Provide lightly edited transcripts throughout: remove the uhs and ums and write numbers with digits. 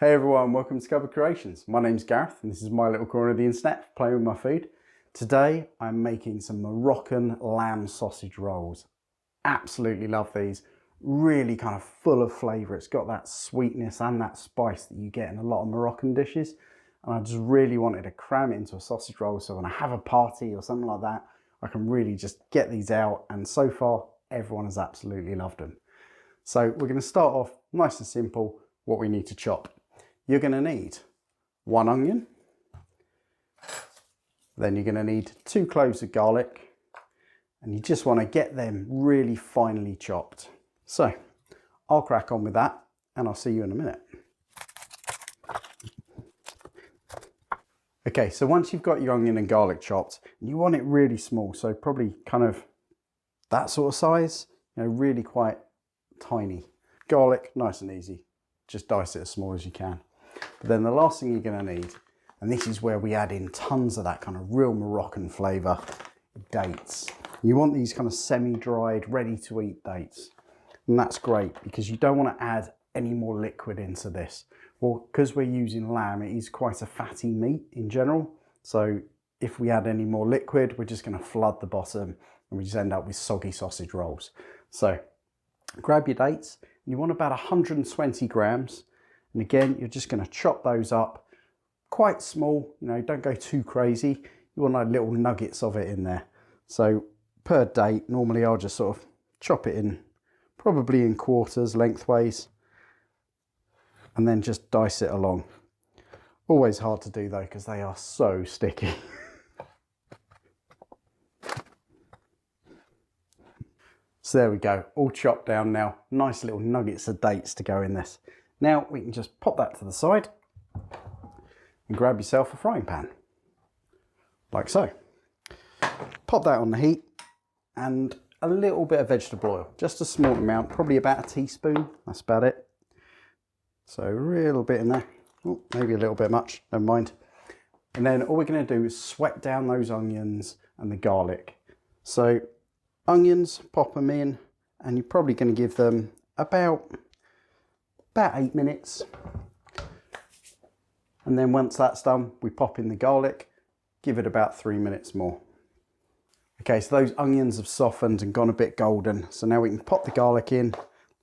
Hey everyone, welcome to Cupboard Creations. My name's Gareth and this is my little corner of the internet, playing with my food. Today I'm making some Moroccan lamb sausage rolls. Absolutely love these. Really kind of full of flavour. It's got that sweetness and that spice that you get in a lot of Moroccan dishes. And I just really wanted to cram it into a sausage roll so when I have a party or something like that, I can really just get these out, and so far everyone has absolutely loved them. So we're going to start off nice and simple. What we need to chop. You're going to need 1 onion, then you're going to need 2 cloves of garlic, and you just want to get them really finely chopped. So I'll crack on with that and I'll see you in a minute. Okay, so once you've got your onion and garlic chopped, you want it really small, so probably kind of that sort of size, really quite tiny. Garlic, nice and easy, just dice it as small as you can. But then the last thing you're going to need, and this is where we add in tons of that kind of real Moroccan flavour, dates. You want these kind of semi-dried, ready-to-eat dates. And that's great because you don't want to add any more liquid into this. Well, because we're using lamb, it is quite a fatty meat in general. So if we add any more liquid, we're just going to flood the bottom and we just end up with soggy sausage rolls. So grab your dates. You want about 120 grams. And again, you're just going to chop those up quite small, don't go too crazy. You want like little nuggets of it in there. So per date, normally I'll just sort of chop it in, probably in quarters lengthways, and then just dice it along. Always hard to do though, because they are so sticky. So there we go, all chopped down now. Nice little nuggets of dates to go in this. Now we can just pop that to the side and grab yourself a frying pan, like so. Pop that on the heat and a little bit of vegetable oil, just a small amount, probably about a teaspoon, that's about it. So a little bit in there, oh, maybe a little bit much, never mind. And then all we're going to do is sweat down those onions and the garlic. So onions, pop them in, and you're probably going to give them about 8 minutes. And then once that's done, we pop in the garlic, give it about 3 minutes more. Okay, so those onions have softened and gone a bit golden. So now we can pop the garlic in.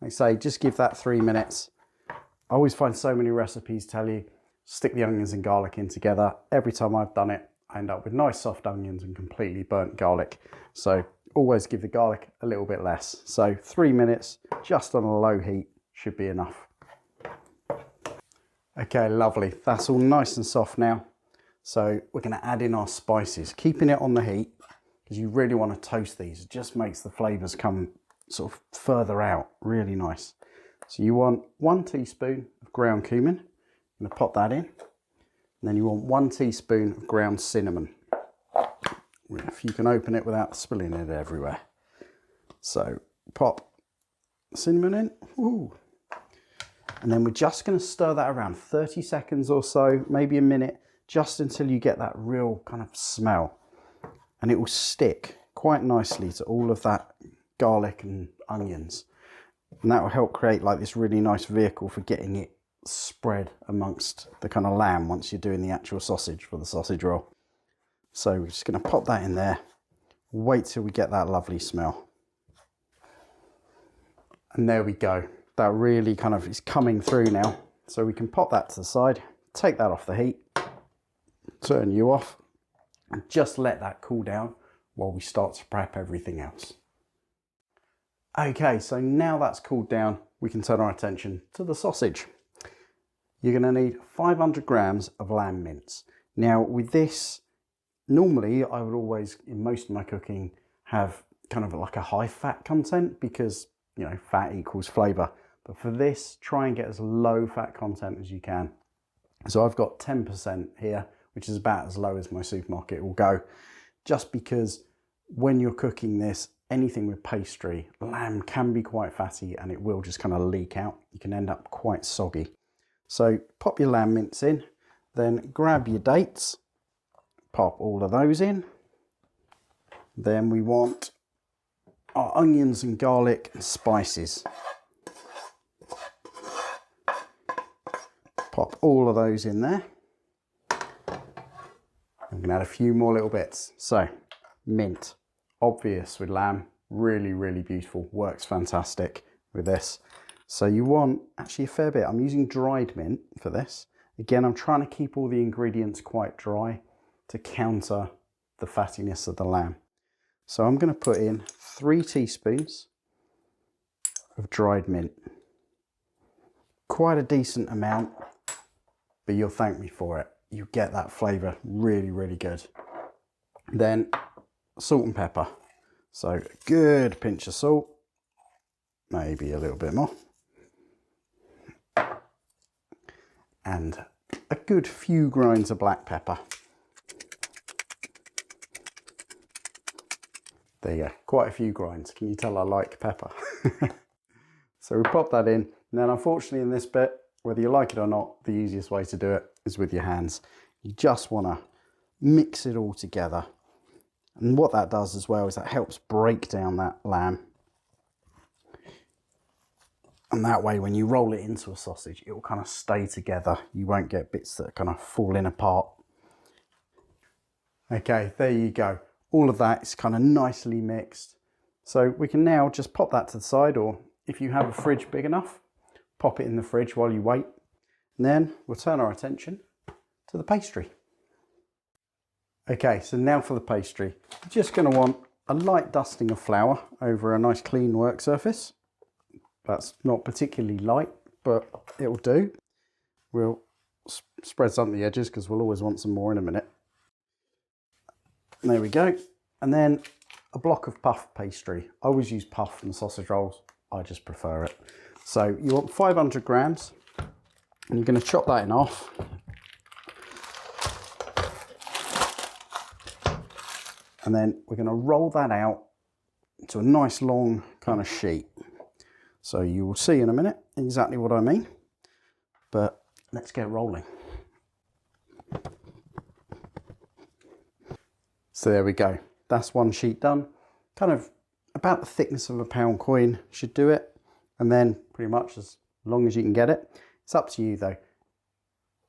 Like I say, just give that 3 minutes. I always find so many recipes tell you, stick the onions and garlic in together. Every time I've done it, I end up with nice soft onions and completely burnt garlic. So always give the garlic a little bit less. So 3 minutes, just on a low heat, should be enough. Okay, lovely. That's all nice and soft now. So we're going to add in our spices, keeping it on the heat because you really want to toast these. It just makes the flavours come sort of further out, really nice. So you want 1 teaspoon of ground cumin. I'm going to pop that in. And then you want 1 teaspoon of ground cinnamon. If you can open it without spilling it everywhere. So pop cinnamon in. Ooh. And then we're just going to stir that around 30 seconds or so, maybe a minute, just until you get that real kind of smell. And it will stick quite nicely to all of that garlic and onions. And that will help create like this really nice vehicle for getting it spread amongst the kind of lamb once you're doing the actual sausage for the sausage roll. So we're just going to pop that in there, wait till we get that lovely smell. And there we go. That really kind of is coming through now. So we can pop that to the side, take that off the heat, turn you off, and just let that cool down while we start to prep everything else. Okay, so now that's cooled down, we can turn our attention to the sausage. You're going to need 500 grams of lamb mince. Now with this, normally I would always, in most of my cooking, have kind of like a high fat content because, fat equals flavour. But for this, try and get as low fat content as you can. So I've got 10% here, which is about as low as my supermarket will go, just because when you're cooking this, anything with pastry, lamb can be quite fatty and it will just kind of leak out. You can end up quite soggy. So pop your lamb mince in, then grab your dates, pop all of those in. Then we want our onions and garlic and spices. Pop all of those in there. I'm going to add a few more little bits. So, mint, obvious with lamb, really, really beautiful, works fantastic with this. So you want actually a fair bit. I'm using dried mint for this. Again, I'm trying to keep all the ingredients quite dry to counter the fattiness of the lamb. So I'm going to put in 3 teaspoons of dried mint. Quite a decent amount, but you'll thank me for it. You get that flavour really, really good. Then salt and pepper. So a good pinch of salt, maybe a little bit more. And a good few grinds of black pepper. There you go, quite a few grinds. Can you tell I like pepper? So we pop that in. Now, unfortunately in this bit, whether you like it or not, the easiest way to do it is with your hands. You just want to mix it all together. And what that does as well is that helps break down that lamb. And that way, when you roll it into a sausage, it will kind of stay together. You won't get bits that are kind of falling apart. Okay, there you go. All of that is kind of nicely mixed. So we can now just pop that to the side, or if you have a fridge big enough, pop it in the fridge while you wait. And then we'll turn our attention to the pastry. Okay, so now for the pastry. You're just going to want a light dusting of flour over a nice clean work surface. That's not particularly light, but it'll do. We'll spread some of the edges because we'll always want some more in a minute. There we go. And then a block of puff pastry. I always use puff in sausage rolls. I just prefer it. So you want 500 grams, and you're going to chop that in half. And then we're going to roll that out to a nice long kind of sheet. So you will see in a minute exactly what I mean, but let's get rolling. So there we go. That's one sheet done. Kind of about the thickness of a pound coin should do it. And then pretty much as long as you can get it. It's up to you though.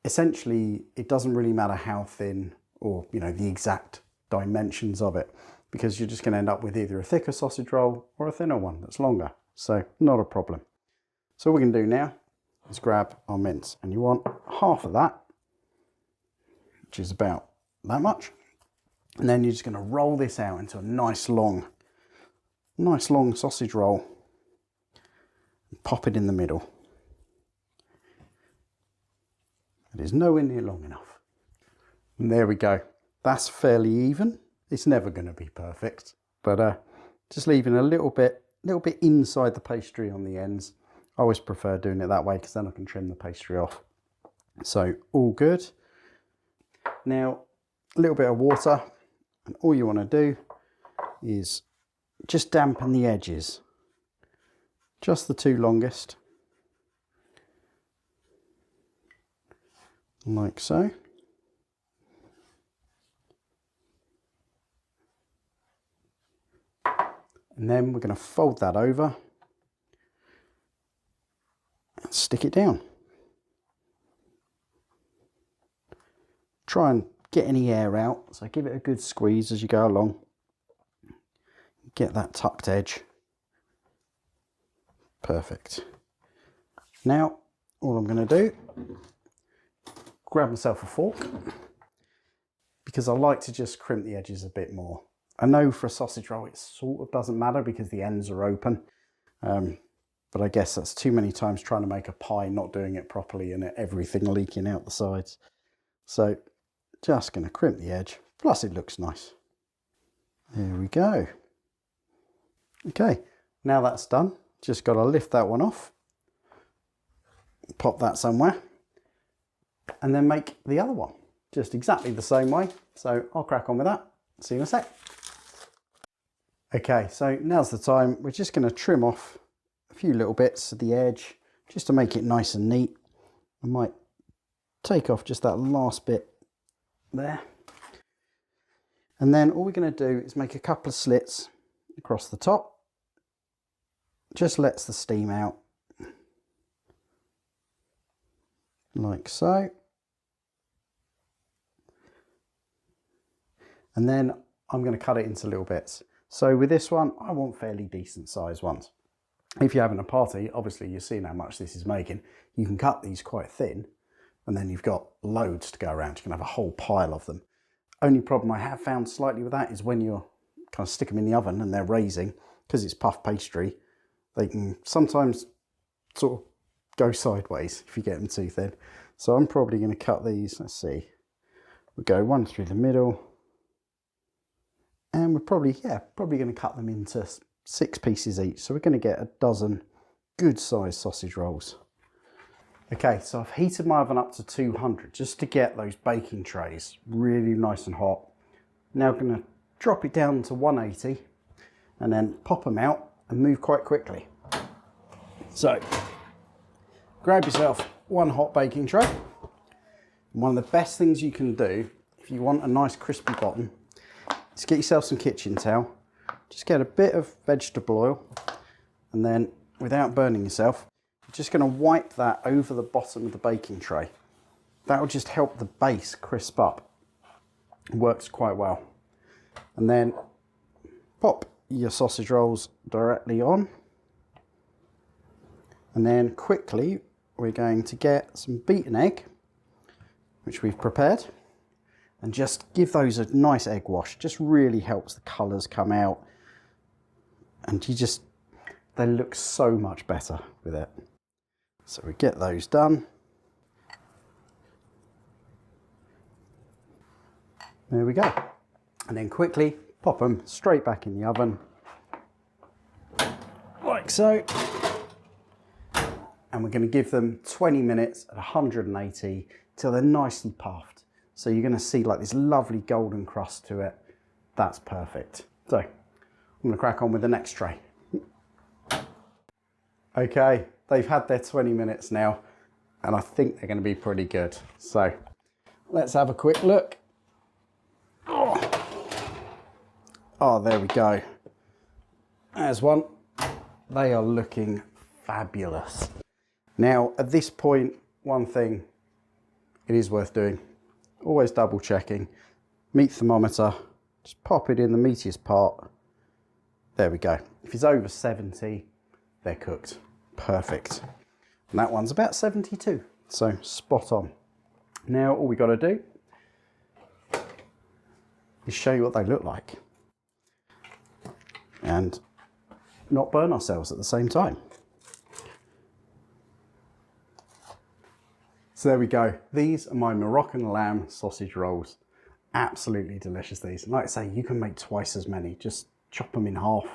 Essentially, it doesn't really matter how thin or, you know, the exact dimensions of it, because you're just going to end up with either a thicker sausage roll or a thinner one that's longer. So not a problem. So what we can do now is grab our mince, and you want half of that, which is about that much. And then you're just going to roll this out into a nice long sausage roll. And pop it in the middle. It is nowhere near long enough. And there we go. That's fairly even. It's never going to be perfect, but just leaving a little bit inside the pastry on the ends. I always prefer doing it that way because then I can trim the pastry off. So all good. Now a little bit of water, and all you want to do is just dampen the edges, just the two longest, like so. And then we're going to fold that over and stick it down. Try and get any air out, so give it a good squeeze as you go along. Get that tucked edge. Perfect. Now, all I'm going to do, grab myself a fork, because I like to just crimp the edges a bit more. I know for a sausage roll it sort of doesn't matter because the ends are open, but I guess that's too many times trying to make a pie, not doing it properly and everything leaking out the sides. So just going to crimp the edge, plus it looks nice. There we go. Okay, now that's done, just got to lift that one off, pop that somewhere, and then make the other one just exactly the same way. So I'll crack on with that. See you in a sec. Okay, so now's the time. We're just going to trim off a few little bits at the edge just to make it nice and neat. I might take off just that last bit there. And then all we're going to do is make a couple of slits across the top. Just lets the steam out. like so. And then I'm going to cut it into little bits. So with this one, I want fairly decent sized ones. If you're having a party, obviously you've seen how much this is making. You can cut these quite thin, and then you've got loads to go around. You can have a whole pile of them. Only problem I have found slightly with that is when you're kind of stick them in the oven and they're raising, because it's puff pastry, they can sometimes sort of go sideways if you get them too thin. So I'm probably going to cut these, let's see, we'll go one through the middle, and we're probably going to cut them into 6 pieces each. So we're going to get a dozen good sized sausage rolls. Okay, so I've heated my oven up to 200 just to get those baking trays really nice and hot. Now I'm going to drop it down to 180 and then pop them out and move quite quickly. So grab yourself one hot baking tray. And one of the best things you can do if you want a nice crispy bottom is get yourself some kitchen towel. Just get a bit of vegetable oil, and then without burning yourself, you're just going to wipe that over the bottom of the baking tray. That will just help the base crisp up. It works quite well. And then pop your sausage rolls directly on. And then quickly we're going to get some beaten egg, which we've prepared, and just give those a nice egg wash. Just really helps the colours come out, and they look so much better with it. So we get those done. There we go. And then quickly pop them straight back in the oven, like so. And we're going to give them 20 minutes at 180 till they're nicely puffed. So you're going to see like this lovely golden crust to it. That's perfect. So I'm going to crack on with the next tray. Okay, they've had their 20 minutes now, and I think they're going to be pretty good. So let's have a quick look. Oh, there we go. There's one. They are looking fabulous. Now, at this point, one thing it is worth doing, always double checking. Meat thermometer, just pop it in the meatiest part. There we go. If it's over 70, they're cooked. Perfect. And that one's about 72, so spot on. Now, all we got to do is show you what they look like and not burn ourselves at the same time. So there we go. These are my Moroccan lamb sausage rolls. Absolutely delicious, these. And like I say, you can make twice as many. Just chop them in half.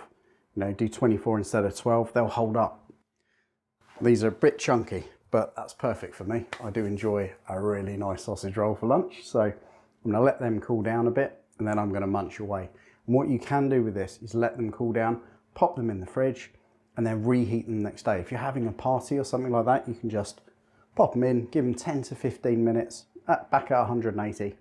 You know, do 24 instead of 12. They'll hold up. These are a bit chunky, but that's perfect for me. I do enjoy a really nice sausage roll for lunch. So I'm going to let them cool down a bit, and then I'm going to munch away. And what you can do with this is let them cool down, pop them in the fridge, and then reheat them the next day. If you're having a party or something like that, you can just pop them in, give them 10 to 15 minutes, back at 180,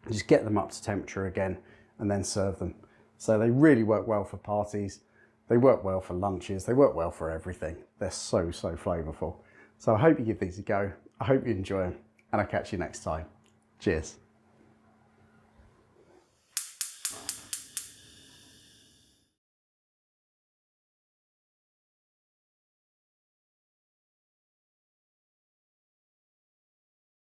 just get them up to temperature again, and then serve them. So they really work well for parties, they work well for lunches, they work well for everything. They're so, so flavourful. So I hope you give these a go, I hope you enjoy them, and I'll catch you next time. Cheers.